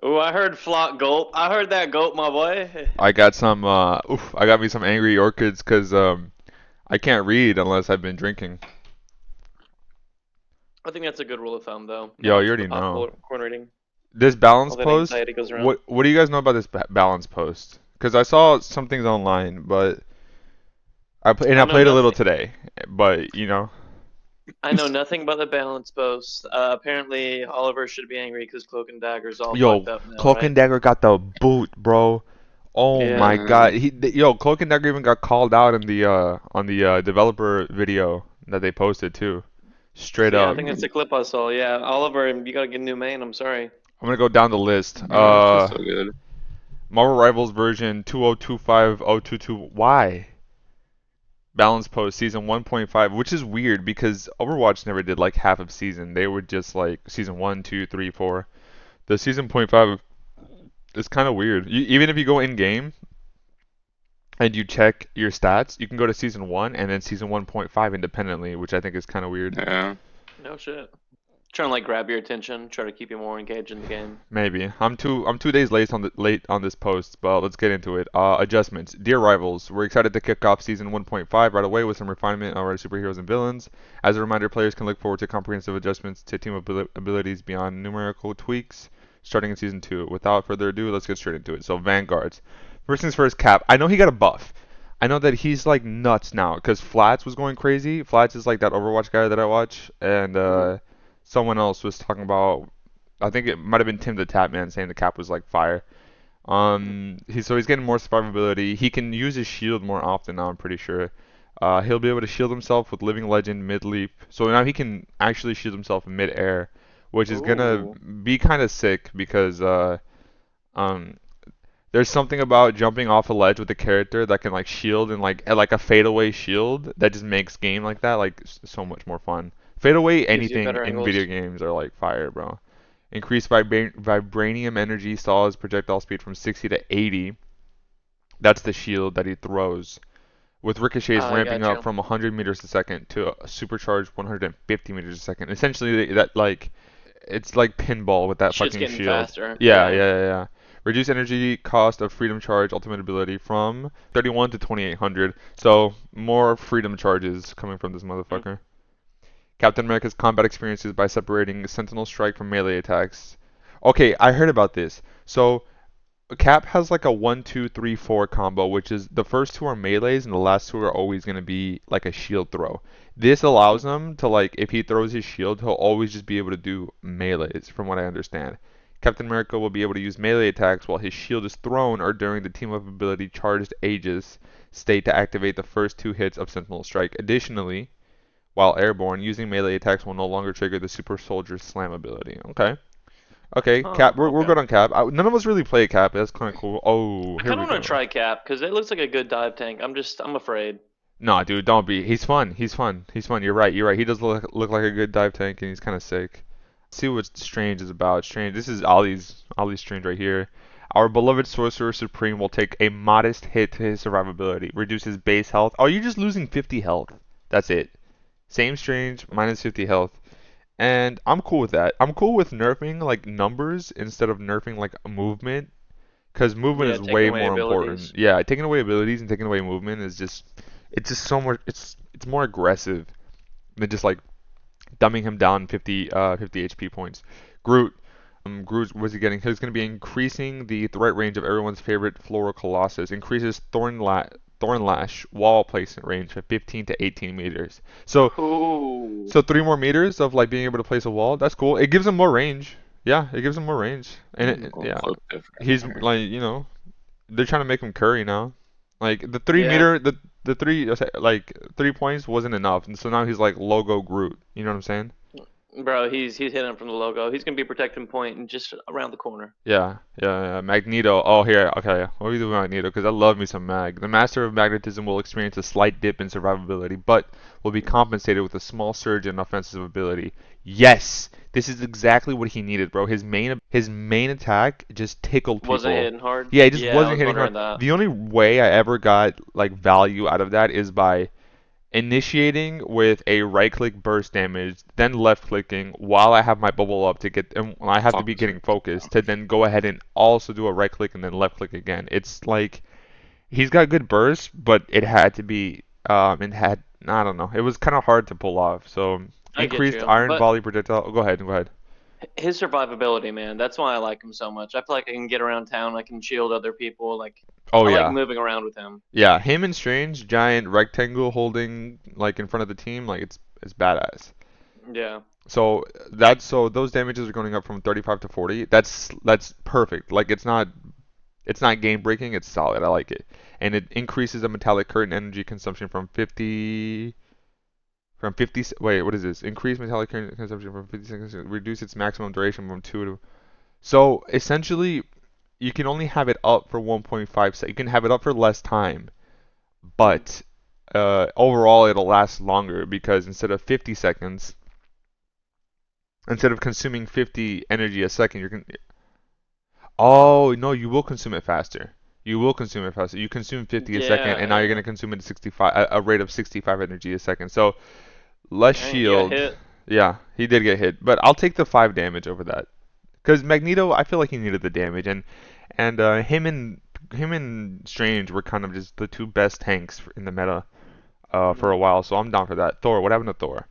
Oh, I heard flock gulp. I heard that gulp, my boy. I got some. I got me some angry orchids because I can't read unless I've been drinking. I think that's a good rule of thumb, though. Yo, No you already know. popcorn reading. This balance All that post. anxiety goes around. What do you guys know about this balance post? Because I saw some things online, but I I know played a little nothing. today, but you know. I know nothing about the balance post. Apparently, Oliver should be angry because Cloak and Dagger's all Yo, fucked up now, Cloak right? and Dagger got the boot, bro. Oh Yeah. my God. Yo, Cloak and Dagger even got called out in the developer video that they posted too. Straight Yeah, I up. think that's the clip I saw. Yeah, Oliver, you gotta get a new main. I'm sorry. I'm gonna go down the list. She's so good. Marvel Rivals version 2025022. Why? Balance Post season 1.5, which is weird because Overwatch never did like half of season. They would just like season 1, 2, 3, 4. The season point 5 is kind of weird. Even if you go in game and you check your stats, you can go to season 1 and then season 1.5 independently, which I think is kind of weird. Yeah. No shit. Trying to like grab your attention, try to keep you more engaged in the game. Maybe. I'm 2 days late on this post, but let's get into it. Adjustments. Dear rivals, we're excited to kick off season 1.5 right away with some refinement of our superheroes and villains. As a reminder, players can look forward to comprehensive adjustments to team abilities beyond numerical tweaks starting in season 2. Without further ado, let's get straight into it. So Vanguards. First things first, Cap. I know he got a buff. I know that he's like nuts now because Flats was going crazy. Flats is like that Overwatch guy that I watch, and someone else was talking about. I think it might have been Tim the Tapman saying the Cap was like fire. He's getting more survivability. He can use his shield more often now. I'm pretty sure. He'll be able to shield himself with Living Legend mid leap. So now he can actually shield himself mid air, which is gonna Ooh. be kind of sick because um there's something about jumping off a ledge with a character that can like shield and like a fadeaway shield that just makes game like that like so much more fun. Fadeaway Gives you anything better in video angles. games are like fire, bro. Increased vibranium energy stalls projectile speed from 60 to 80. That's the shield that he throws. With ricochets I ramping got up you. from 100 meters a second to a supercharged 150 meters a second. Essentially, that like it's like pinball with that Shit's fucking getting shield. faster. Yeah, Yeah. yeah, yeah, yeah. Reduce energy cost of freedom charge ultimate ability from 31 to 2800. So more freedom charges coming from this Mm. motherfucker. Captain America's combat experiences by separating Sentinel Strike from melee attacks. Okay, I heard about this. So Cap has like a 1, 2, 3, 4 combo, which is the first two are melees and the last two are always going to be like a shield throw. This allows him to like if he throws his shield, he'll always just be able to do melees, from what I understand. Captain America will be able to use melee attacks while his shield is thrown or during the team up ability Charged Aegis state to activate the first two hits of Sentinel Strike. Additionally, while airborne, using melee attacks will no longer trigger the Super Soldier Slam ability. Okay. Okay, Huh. Cap. We're Okay. good on Cap. None of us really play Cap. That's kind of cool. Oh, I here kind we of want to go. try Cap because it looks like a good dive tank. I'm afraid. Nah, dude, don't be. He's fun. He's fun. He's fun. You're right. You're right. He does look like a good dive tank, and he's kind of sick. See what Strange is about. Strange. This is Ollie's Strange right here. Our beloved Sorcerer Supreme will take a modest hit to his survivability, reduce his base health. Oh, you're just losing 50 health. That's it. Same Strange, minus 50 health. And I'm cool with that. I'm cool with nerfing like numbers instead of nerfing like movement, because movement Yeah, is taking way away more important. abilities. Yeah, taking away abilities and taking away movement is just it's just so much it's more aggressive than just like dumbing him down 50 HP points. Groot. Groot, what's he getting? He's going to be increasing the threat range of everyone's favorite Floral Colossus. Increases Thorn Lash wall placement range from 15 to 18 meters. So Ooh. 3 more meters of like being able to place a wall. That's cool. It gives him more range. Yeah, it gives him more range. And Going yeah, cloak different he's there. like they're trying to make him Curry now. Like the three Yeah. meter the three like 3 points wasn't enough, and so now he's like logo Groot. You know what I'm saying? Bro, he's hitting from the logo. He's gonna be protecting point and just around the corner. Yeah, yeah, yeah. Magneto. Oh, here. Okay, what do we do with Magneto? Because I love me some Mag. The Master of Magnetism will experience a slight dip in survivability, but will be compensated with a small surge in offensive ability. Yes, this is exactly what he needed, bro. His main attack just tickled Wasn't people. hitting hard. Yeah, it just Yeah, I wasn't was hitting hard. wondering that. The only way I ever got like value out of that is by initiating with a right-click burst damage, then left-clicking while I have my bubble up to get, and I have to be Focus. getting focused to then go ahead and also do a right-click and then left-click again. It's like he's got good burst, but it had to be, it had, I don't know, it was kind of hard to pull off. So I get increased you, iron but volley projectile. Go ahead, go ahead. his survivability, man, that's why I like him so much. I feel like I can get around town. I can shield other people. Like Oh I like yeah, moving around with him. yeah. Him and Strange, giant rectangle holding like in front of the team, like it's badass. Yeah. So those damages are going up from 35 to 40. That's perfect. Like it's not game breaking. It's solid. I like it, and it increases the metallic current energy consumption from 50. Wait, what is this? Increase metallic current consumption from 50 seconds. Reduce its maximum duration from 2 to. So essentially, you can only have it up for 1.5 seconds. You can have it up for less time, but overall it'll last longer because instead of consuming 50 energy a second, oh no, you will consume it faster. You will consume it faster. You consume 50 a second, and now you're Yeah. gonna consume it at 65, a rate of 65 energy a second. So less Dang, you got shield. hit. Yeah, he did get hit, but I'll take the 5 damage over that. Because Magneto, I feel like he needed the damage, and him and Strange were kind of just the two best tanks in the meta for a while. So I'm down for that. Thor, what happened to Thor?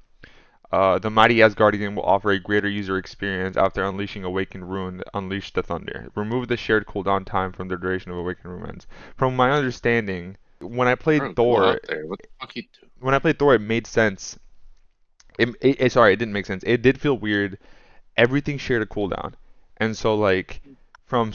The mighty Asgardian will offer a greater user experience after unleashing Awakened Rune. Unleash the Thunder. Remove the shared cooldown time from the duration of Awakened Rune ends. From my understanding, when I played Bro, go Thor, out there. What the fuck you do? it made sense. Sorry, it didn't make sense. It did feel weird. Everything shared a cooldown, and so like from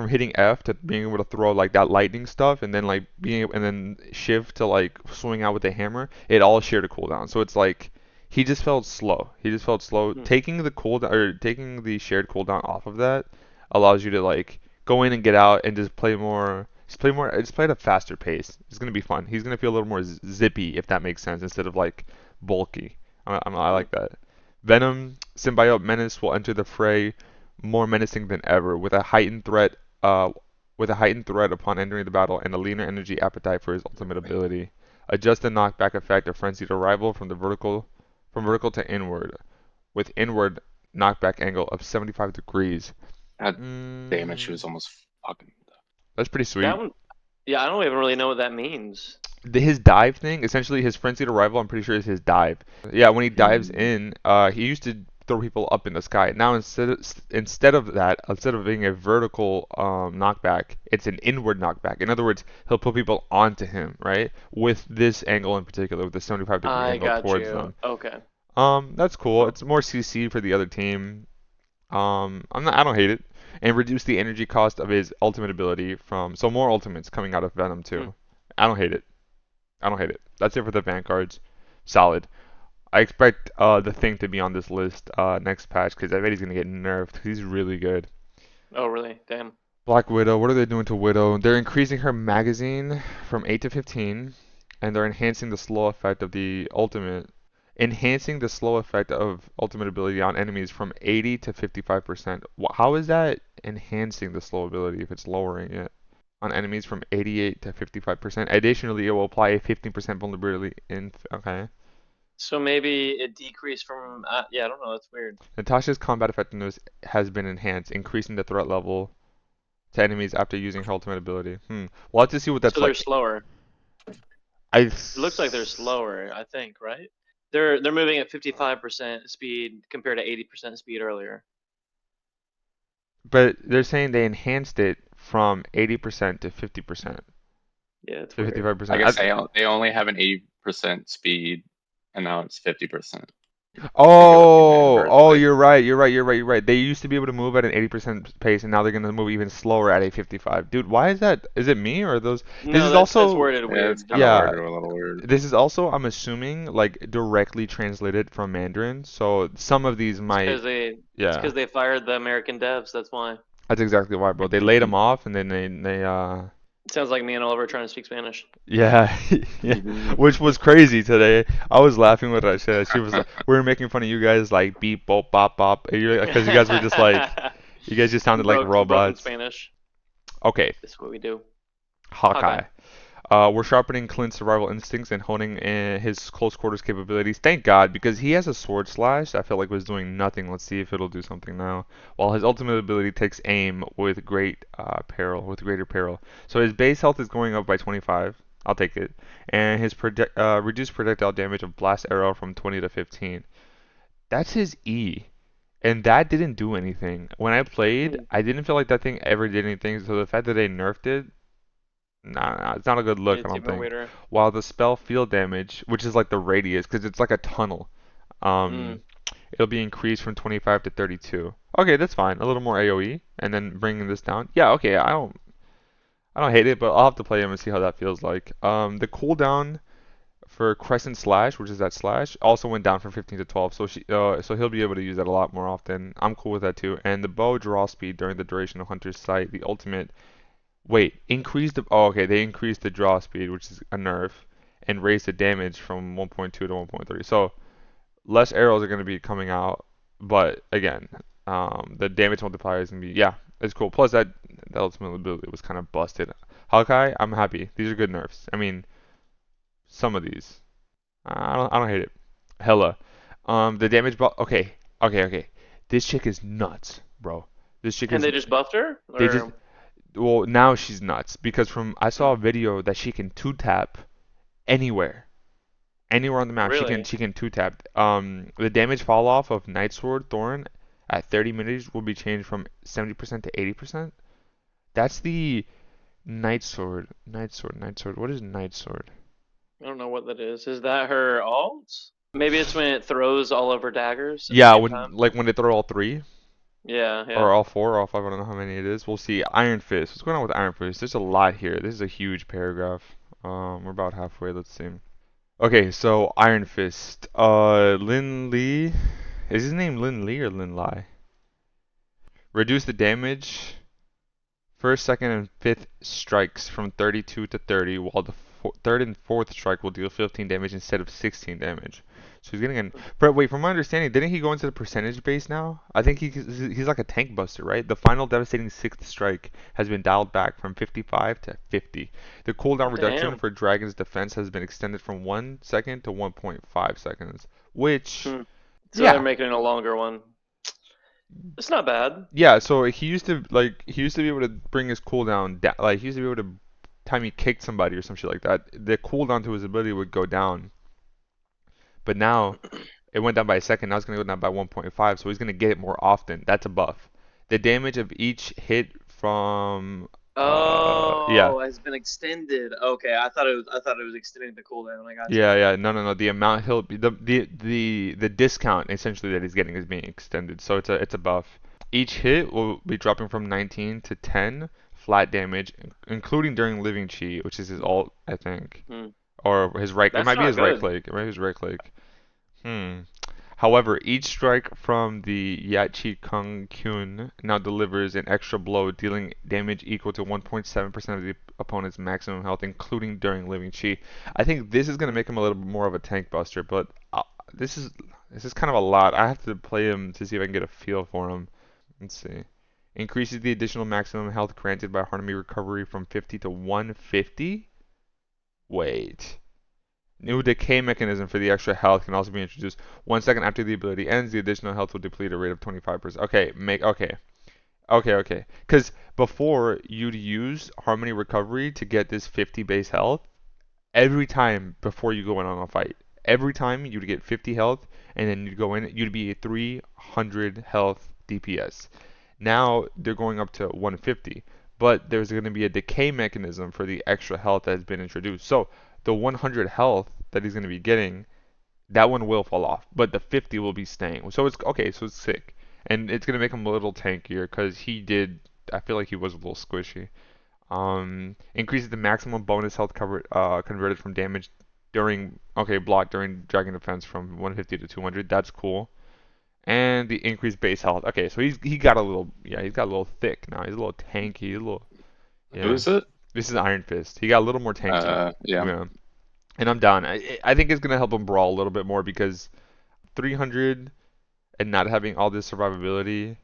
hitting F to being able to throw like that lightning stuff, and then like and then shift to like swing out with a hammer, it all shared a cooldown. So it's like he just felt slow. He just felt slow. Hmm. Taking the shared cooldown off of that allows you to like go in and get out and just play more. Just play at a faster pace. It's gonna be fun. He's gonna feel a little more zippy, if that makes sense, instead of like bulky. I Hmm. like that. Venom symbiote menace will enter the fray more menacing than ever, with a heightened threat upon entering the battle and a leaner energy appetite for his ultimate ability. Adjust the knockback effect of frenzied arrival from vertical to inward, with inward knockback angle of 75 degrees. God damn it, she Mm, was almost fucking. that's pretty sweet. That one. Yeah, I don't even really know what that means. His dive thing, essentially his frenzied arrival, I'm pretty sure is his dive. Yeah, when he dives Hmm. in, he used to throw people up in the sky. Now instead of being a vertical knockback, it's an inward knockback. In other words, he'll put people onto him, right? With this angle in particular, with the 75-degree I angle got towards you. them. Okay. That's cool. Huh. It's more CC for the other team. I don't hate it. And reduce the energy cost of his ultimate ability so more ultimates coming out of Venom Hmm. too. I don't hate it. I don't hate it. That's it for the Vanguards. Solid. I expect the Thing to be on this list next patch because I bet he's gonna get nerfed 'cause he's really good. Oh, really? Damn. Black Widow. What are they doing to Widow? They're increasing her magazine from 8 to 15, and they're enhancing the slow effect of the ultimate. Enhancing the slow effect of ultimate ability on enemies from 80 to 55%. How is that enhancing the slow ability if it's lowering it? On enemies from 88 to 55%. Additionally, it will apply a 15% vulnerability in. Okay. So maybe it decreased from. Yeah, I don't know. That's weird. Natasha's combat effectiveness has been enhanced, increasing the threat level to enemies after using her ultimate ability. We'll have to see what So that's they're like. slower. I. It looks like they're slower. I think, right? They're moving at 55% speed compared to 80% speed earlier. But they're saying they enhanced it from 80% to 50% Yeah, it's to weird. I 55%. guess they only have an 80% speed, and now it's 50%. If you're looking at it Oh, inversely. you're right. They used to be able to move at an 80% pace, and now they're gonna move even slower at a 55. Dude, why is that? Is it me or those? This No, is that's also, worded Yeah, it's weird. kind of yeah, worded a little weird. this is also, I'm assuming, like directly translated from Mandarin. So some of these It's because might, yeah, they fired the American devs. That's why. that's exactly why, bro. They laid them off, and then they. It sounds like me and Oliver trying to speak Spanish. Yeah, yeah, which was crazy today. I was laughing with her. She was like, we were making fun of you guys, like beep, bop, bop, bop, because you guys were just like, you guys just sounded like Broken robots. Spanish. Okay, This is what we do. Hawkeye. Hawkeye. We're sharpening Clint's survival instincts and honing his close quarters capabilities. Thank God, because he has a sword slash that I felt like was doing nothing. Let's see if it'll do something now. While his ultimate ability takes aim with greater peril. So his base health is going up by 25. I'll take it. And his reduced projectile damage of blast arrow from 20 to 15. That's his E. And that didn't do anything. When I played, I didn't feel like that thing ever did anything. So the fact that they nerfed it, nah, it's not a good look, I It's don't even think. weirder. While the spell field damage, which is like the radius, because it's like a tunnel, Mm. it'll be increased from 25 to 32. Okay, that's fine. A little more AoE, and then bringing this down. Yeah, okay. I don't hate it, but I'll have to play him and see how that feels like. The cooldown for Crescent Slash, which is that slash, also went down from 15 to 12, so he'll be able to use that a lot more often. I'm cool with that too. And the bow draw speed during the duration of Hunter's Sight, the ultimate. Wait, okay, they increased the draw speed, which is a nerf, and raised the damage from 1.2 to 1.3. So less arrows are going to be coming out, but again, the damage multiplier is going to be, yeah, it's cool. Plus that ultimate ability was kind of busted. Hawkeye, I'm happy. These are good nerfs. I mean, some of these. I don't hate it. Hela. The damage buff. Okay. This chick is nuts, bro. This chick And is. they just buffed her, They just. or Well, now she's nuts because I saw a video that she can two tap anywhere, anywhere on the map. She can really? she can two tap. The damage fall off of Night Sword Thorn at 30 minutes will be changed from 70% to 80%. That's the Night Sword. Night Sword. What is Night Sword? I don't know what that is. Is that her alt? Maybe it's when it throws all of her daggers at the Yeah, same when time. like when they throw all three. Yeah, yeah. Or all four, or all five, I don't know how many it is. We'll see. Iron Fist. What's going on with Iron Fist? There's a lot here. This is a huge paragraph. We're about halfway. Let's see. Okay, so Iron Fist. Lin Lee. Is his name Lin Lee or Lin Lai? Reduce the damage. First, second, and fifth strikes from 32 to 30, while the third and fourth strike will deal 15 damage instead of 16 damage. So he's getting an. But wait, from my understanding, didn't he go into the percentage base now? I think he's like a tank buster, right? The final devastating sixth strike has been dialed back from 55 to 50. The cooldown reduction Damn. for Dragon's defense has been extended from 1 second to 1.5 seconds, which, Hmm. So they're yeah, making it a longer one. It's not bad. yeah, so he used to be able to bring his cooldown down. Like he used to be able to time he kicked somebody or some shit like that. The cooldown to his ability would go down, but now it went down by a second. Now it's gonna go down by 1.5, so he's gonna get it more often. That's a buff. The damage of each hit from yeah. Oh, has been extended. Okay, I thought it was extending the cooldown. I got you. Yeah. No. The amount he'll be the discount essentially that he's getting is being extended, so it's a buff. Each hit will be dropping from 19 to 10 flat damage, including during Living Chi, which is his alt, I think, Hmm. or his right. It That's might be not his right good. click. It might be his right click. Hmm. However, each strike from the Yachi Kung Kyun now delivers an extra blow, dealing damage equal to 1.7% of the opponent's maximum health, including during Living Chi. I think this is going to make him a little bit more of a tank buster, but this is this is kind of a lot. I have to play him to see if I can get a feel for him. Let's see. Increases the additional maximum health granted by Harmony Recovery from 50 to 150? Wait. New decay mechanism for the extra health can also be introduced. 1 second after the ability ends, the additional health will deplete at a rate of 25%. Okay. Because before you'd use Harmony Recovery to get this 50 base health every time before you go in on a fight. Every time you'd get 50 health, and then you'd go in, you'd be a 300 health DPS. Now they're going up to 150, but there's going to be a decay mechanism for the extra health that has been introduced. So the 100 health that he's going to be getting, that one will fall off, but the 50 will be staying. So it's okay, so it's sick. And it's going to make him a little tankier because I feel like he was a little squishy. Increases the maximum bonus health converted from damage block during dragon defense from 150 to 200. That's cool. And the increased base health. Okay, so he got a little, yeah, he's got a little thick now. He's a little tanky, a little, Who yeah. is it? This is Iron Fist. He got a little more tanky. Yeah. Yeah. And I'm down. I think it's gonna help him brawl a little bit more because 300 and not having all this survivability.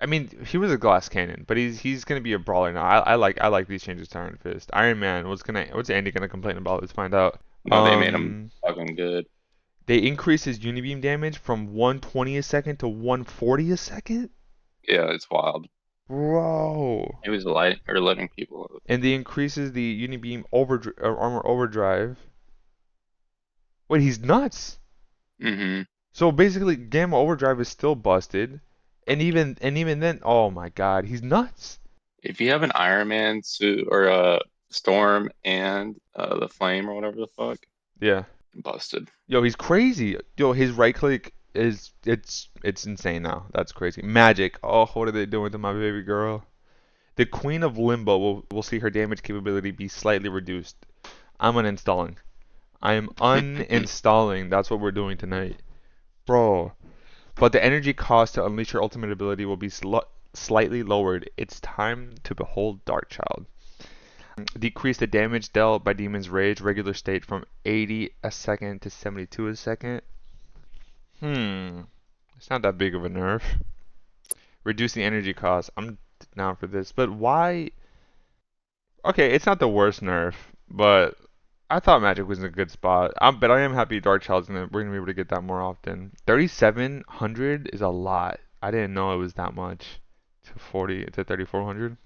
I mean, he was a glass cannon, but he's gonna be a brawler now. I like these changes to Iron Fist. Iron Man, what's Andy gonna complain about? Let's find out. No, they made him Um, fucking good. they increased his unibeam damage from 120 a second to 140 a second, Yeah, it's wild. bro. He was letting people. And they increases the unibeam armor overdrive. Wait, he's nuts. Mm-hmm. So basically, Gamma Overdrive is still busted, and even then, oh my God, he's nuts. If you have an Iron Man suit or a Storm and the Flame or whatever the fuck, Yeah. busted. Yo, he's crazy. Yo, his right click is it's insane now. That's crazy. Magik. Oh, what are they doing to my baby girl? The Queen of Limbo will see her damage capability be slightly reduced. I'm uninstalling. I am uninstalling. That's what we're doing tonight, bro. But the energy cost to unleash your ultimate ability will be slightly lowered. It's time to behold Darkchild. Decrease the damage dealt by Demon's Rage regular state from 80 a second to 72 a second. It's not that big of a nerf. Reduce the energy cost. I'm down for this, but why? Okay, it's not the worst nerf, but I thought Magic was in a good spot. But I am happy we're gonna be able to get that more often. 3,700 is a lot. I didn't know it was that much. To 3,400.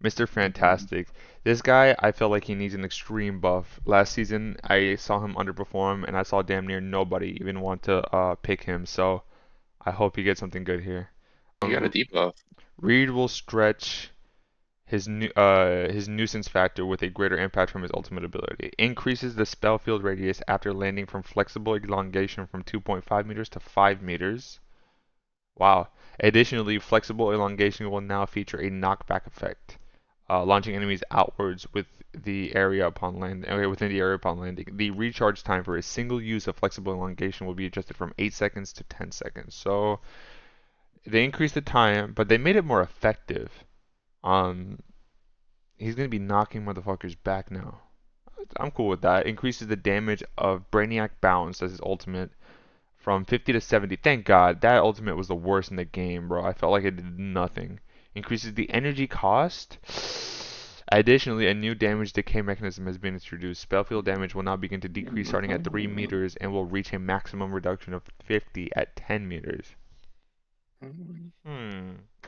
Mr. Fantastic. This guy, I feel like he needs an extreme buff. Last season, I saw him underperform, and I saw damn near nobody even want to pick him. So I hope he gets something good here. He got a debuff. Reed will stretch his nuisance factor with a greater impact from his ultimate ability. Increases the spell field radius after landing from flexible elongation from 2.5 meters to 5 meters. Wow. Additionally, flexible elongation will now feature a knockback effect, launching enemies outwards with the area upon landing. Okay, within the area upon landing. The recharge time for a single use of flexible elongation will be adjusted from 8 seconds to 10 seconds. So they increased the time, but they made it more effective. Um, he's gonna be knocking motherfuckers back now. I'm cool with that. Increases the damage of Brainiac Bounce as his ultimate from 50 to 70. Thank God. That ultimate was the worst in the game, bro. I felt like it did nothing. Increases the energy cost. Additionally, a new damage decay mechanism has been introduced. Spellfield damage will now begin to decrease starting at 3 meters and will reach a maximum reduction of 50 at 10 meters.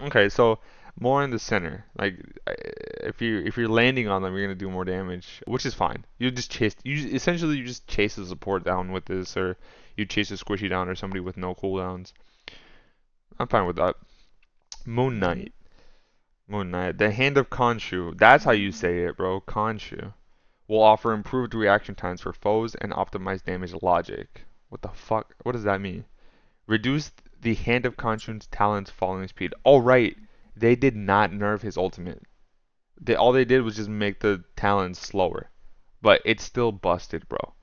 Okay, so more in the center. Like if you're landing on them, you're gonna do more damage, which is fine. You just chase the support down with this, or you chase a squishy down or somebody with no cooldowns. I'm fine with that. Moon Knight. Moon Knight. The Hand of Khonshu. That's how you say it, bro. Khonshu. Will offer improved reaction times for foes and optimized damage logic. What the fuck? What does that mean? Reduce the Hand of Khonshu's talent's falling speed. Oh, right. They did not nerf his ultimate. All they did was just make the talents slower. But it's still busted, bro.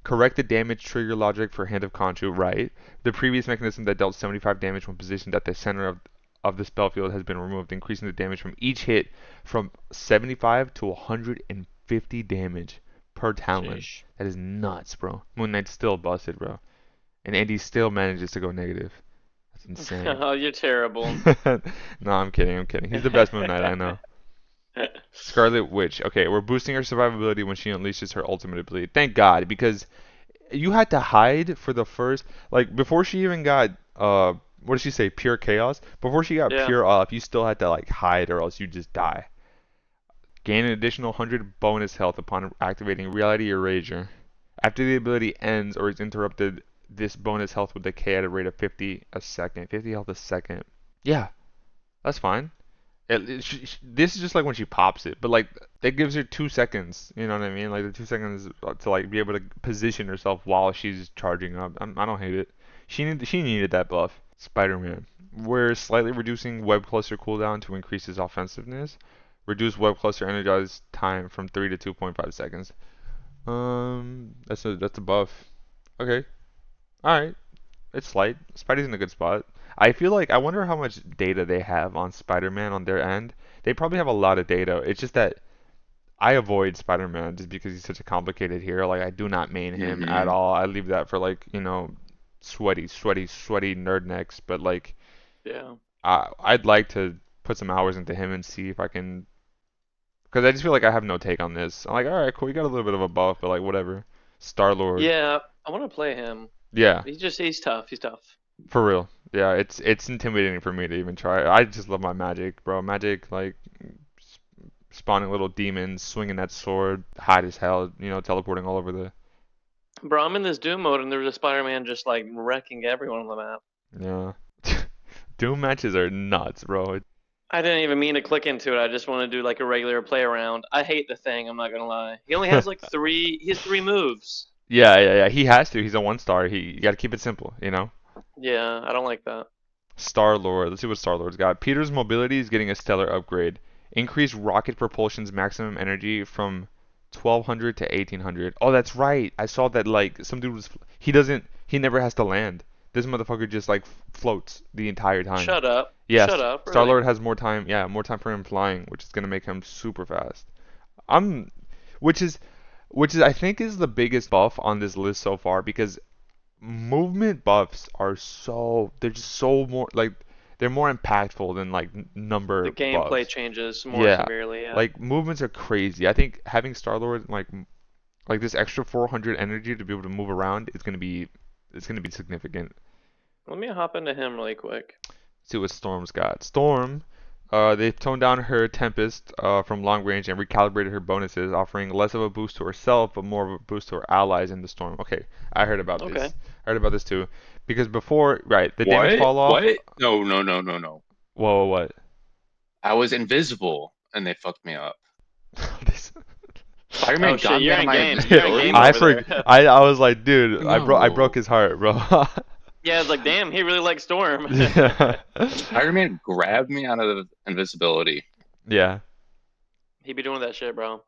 Correct the damage trigger logic for Hand of Khonshu, right? The previous mechanism that dealt 75 damage when positioned at the center of the spell field has been removed, increasing the damage from each hit from 75 to 150 damage per talent. Sheesh. That is nuts, bro. Moon Knight's still busted, bro. And Andy still manages to go negative. That's insane. Oh, you're terrible. No, I'm kidding. He's the best Moon Knight I know. Scarlet Witch. Okay, we're boosting her survivability when she unleashes her ultimate ability. Thank God, because you had to hide for the first, like, before she even got, what did she say? Pure Chaos? Before she got Yeah. Pure Up, you still had to, like, hide or else you just die. Gain an additional 100 bonus health upon activating Reality Erasure. After the ability ends or is interrupted, this bonus health will decay at a rate of 50 a second. 50 health a second. Yeah, that's fine. This is just like when she pops it, but like that gives her 2 seconds. You know what I mean? Like the 2 seconds to like be able to position herself while she's charging up. I don't hate it. She needed that buff. Spider-Man. We're slightly reducing web cluster cooldown to increase his offensiveness. Reduce web cluster energized time from 3 to 2.5 seconds. That's a buff. Okay. All right. It's slight. Spidey's in a good spot. I feel like I wonder how much data they have on Spider-Man on their end. They probably have a lot of data. It's just that I avoid Spider-Man just because he's such a complicated hero. Like I do not main him at all. I leave that for like, sweaty nerd necks. But like Yeah. I'd like to put some hours into him and see if I can, because I just feel like I have no take on this. I'm like, all right, cool, you got a little bit of a buff, but like whatever. Star-Lord. Yeah, I want to play him. Yeah, He's tough. He's tough. for real. Yeah, it's intimidating for me to even try. I just love my magic, bro. Magic, like spawning little demons, swinging that sword, hide as hell, teleporting all over the. Bro, I'm in this Doom mode and there's a Spider-Man just like wrecking everyone on the map. Yeah. Doom matches are nuts, bro. I didn't even mean to click into it. I just want to do like a regular play around. I hate the thing. I'm not gonna lie. He only has like three. He has 3 moves. Yeah. He has to. He's a 1-star. You got to keep it simple, Yeah, I don't like that. Star-Lord. Let's see what Star-Lord's got. Peter's mobility is getting a stellar upgrade. Increase rocket propulsion's maximum energy from 1200 to 1800. Oh, that's right. I saw that like some dude was. He never has to land. This motherfucker just like floats the entire time. Shut up. Yes. Shut up. Really? Star-Lord has more time. Yeah, more time for him flying, which is gonna make him super fast. I'm, which is I think is the biggest buff on this list so far because movement buffs are they're just so more like they're more impactful than like number The gameplay buffs. changes more severely. Yeah. Like movements are crazy. I think having Star-Lord like this extra 400 energy to be able to move around is gonna be significant. Let me hop into him really quick. See what Storm's got. Storm, they've toned down her Tempest from long range and recalibrated her bonuses, offering less of a boost to herself but more of a boost to her allies in the Storm. Okay, I heard about this. I heard about this too. Because before, right, the damage fall off. What? No. Whoa, what? I was invisible and they fucked me up. This- Spider-Man Oh, shit, got me you're out of in my game. You're in invisibility. game. I over there. forgot. I was like, dude, I No. broke his heart, bro. Yeah, it's like, damn, he really likes Storm. Yeah. Spider-Man grabbed me out of invisibility. Yeah. He be doing that shit, bro.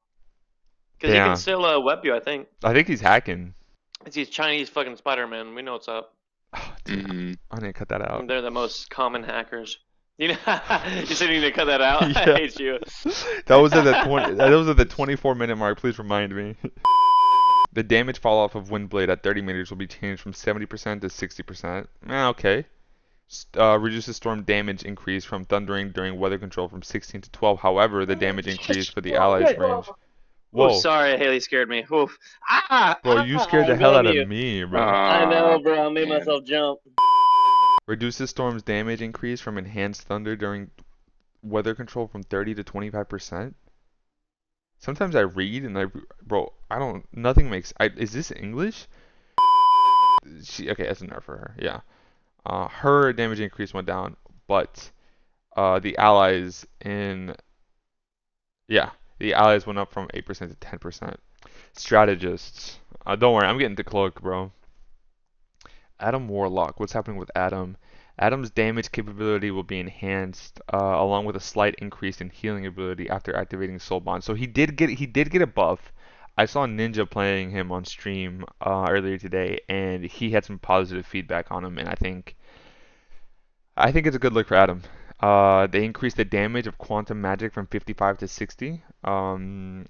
Because he Yeah. can still web you, I think. I think he's hacking. It's these Chinese fucking Spider-Man. We know what's up. Oh, dude, Mhm. I need to cut that out. They're the most common hackers. You said you need to cut that out? Yeah. I hate you. That was at the 24-minute mark. Please remind me. The damage fall off of Windblade at 30 meters will be changed from 70% to 60%. Okay. Reduces storm damage increase from thundering during weather control from 16 to 12. However, the damage increase for the allies range. Whoa. Oh, sorry, Haley scared me. Oof. Bro, you scared the hell out of me, bro. I know, bro. I made man. myself jump. Reduces storm's damage increase from enhanced thunder during weather control from 30 to 25%. Sometimes I read and nothing makes. Is this English? Okay, that's a nerf for her. Yeah. Her damage increase went down, but the allies went up from 8% to 10%. Strategists. Don't worry, I'm getting to Cloak, bro. Adam Warlock. What's happening with Adam? Adam's damage capability will be enhanced, along with a slight increase in healing ability after activating Soul Bond. So he did get a buff. I saw Ninja playing him on stream earlier today, and he had some positive feedback on him, and I think it's a good look for Adam. They increased the damage of quantum magic from 55 to 60, and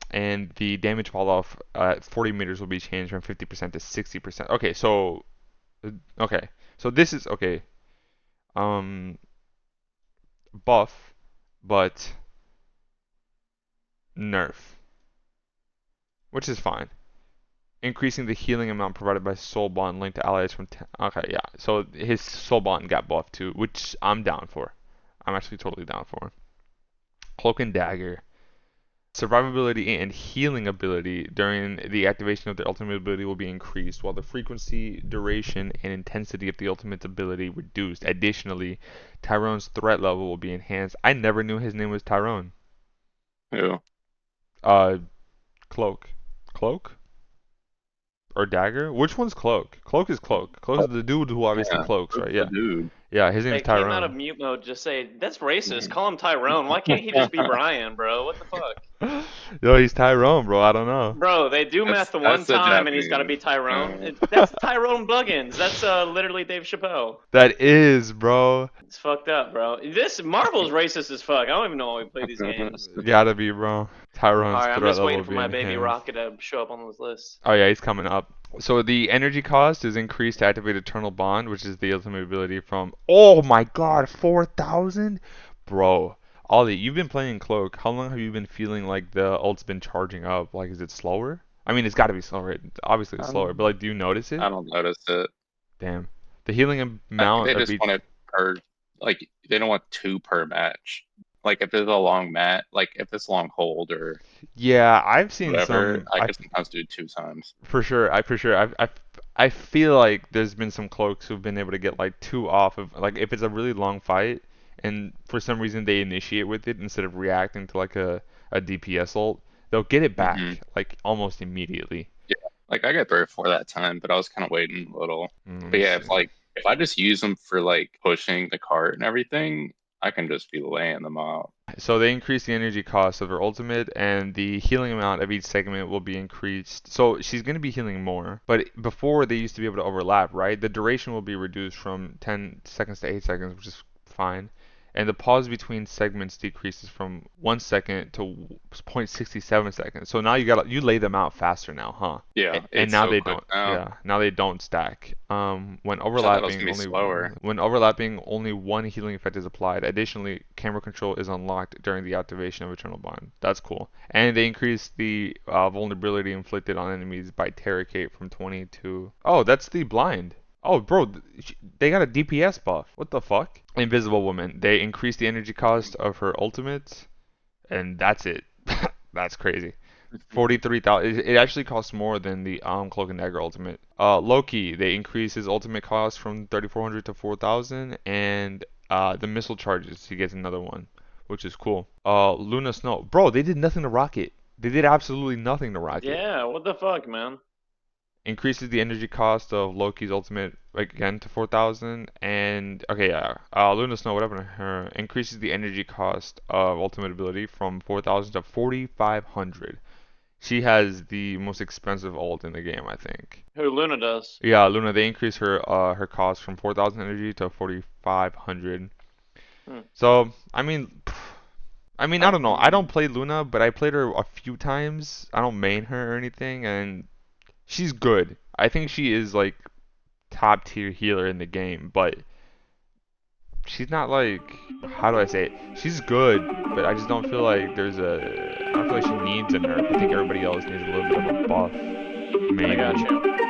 the damage fall off at 40 meters will be changed from 50% to 60%. Okay, so this is okay. Buff, but nerf, which is fine. Increasing the healing amount provided by Soul Bond linked to allies from 10. Okay, yeah. So his Soul Bond got buffed too, which I'm down for. I'm actually totally down for. Cloak and Dagger. Survivability and healing ability during the activation of the ultimate ability will be increased, while the frequency, duration, and intensity of the ultimate's ability reduced. Additionally, Tyrone's threat level will be enhanced. I never knew his name was Tyrone. Who? Cloak. Cloak? Or Dagger? Which one's Cloak? Cloak is Cloak. Cloak is the dude who obviously cloaks, right? Yeah. Dude. Yeah, his name They is came out Tyrone. of mute mode. Just say that's racist. Call him Tyrone. Why can't he just be Brian, bro? What the fuck? Yo, he's Tyrone, bro. I don't know. Bro, they do math the one That's the time, and he's got to be Japanese. Tyrone. That's Tyrone Buggins. That's literally Dave Chappelle. That is, bro. It's fucked up, bro. This Marvel's racist as fuck. I don't even know why we play these games. Gotta be, bro. Tyrone's All right, I'm threat just level waiting will for be my baby enhanced. Rocket to show up on this list. Oh yeah, he's coming up. So the energy cost is increased to activate Eternal Bond, which is the ultimate ability from. Oh my God, 4,000, bro. Ollie, you've been playing Cloak. How long have you been feeling like the ult's been charging up? Like, is it slower? I mean, it's got to be slower. Obviously, it's slower, but like, do you notice it? I don't notice it. Damn. The healing I think amount they of just each. want it per, like, they don't want two per match. Like, if it's a long mat, like, if it's long hold or Yeah, I've seen whatever, some. I could sometimes do 2 times. For sure, I feel like there's been some cloaks who've been able to get like two off of like if it's a really long fight and for some reason they initiate with it instead of reacting to like a DPS ult, they'll get it Hmm. back like almost immediately. Yeah, like I got 3 or 4 that time, but I was kind of waiting a little. Let But me yeah, see. if I just use them for like pushing the cart and everything, I can just be laying them out. So they increase the energy cost of her ultimate, and the healing amount of each segment will be increased. So she's going to be healing more, but before they used to be able to overlap, right? The duration will be reduced from 10 seconds to 8 seconds, which is fine. And the pause between segments decreases from 1 second to 0.67 seconds. So now you lay them out faster now, huh? Yeah, And it's now so they quick don't. now. Yeah, now they don't stack. I thought that was gonna be slower. When overlapping, only one healing effect is applied. Additionally, camera control is unlocked during the activation of Eternal Bond. That's cool. And they increase the vulnerability inflicted on enemies by Terracate from 20 to. Oh, that's the blind. Oh, bro, they got a DPS buff. What the fuck? Invisible Woman. They increase the energy cost of her ultimate, and that's it. That's crazy. 43,000. It actually costs more than the Cloak and Dagger ultimate. Loki, they increase his ultimate cost from 3,400 to 4,000, and the missile charges, he gets another one, which is cool. Luna Snow, bro, they did nothing to Rocket. They did absolutely nothing to Rocket. Yeah, what the fuck, man? Increases the energy cost of Loki's ultimate again to 4,000, and okay, yeah, Luna Snow, whatever her, increases the energy cost of ultimate ability from 4,000 to 4,500. She has the most expensive ult in the game, I think. Who Luna does? Yeah, Luna, they increase her cost from 4,000 energy to 4,500. Hmm. So, I don't know. I Um, don't play Luna, but I played her a few times. I don't main her or anything, and she's good. I think she is like top tier healer in the game, but she's not like, how do I say it? She's good, but I just don't feel like I don't feel like she needs a nerf. I think everybody else needs a little bit of a buff, I got maybe. you.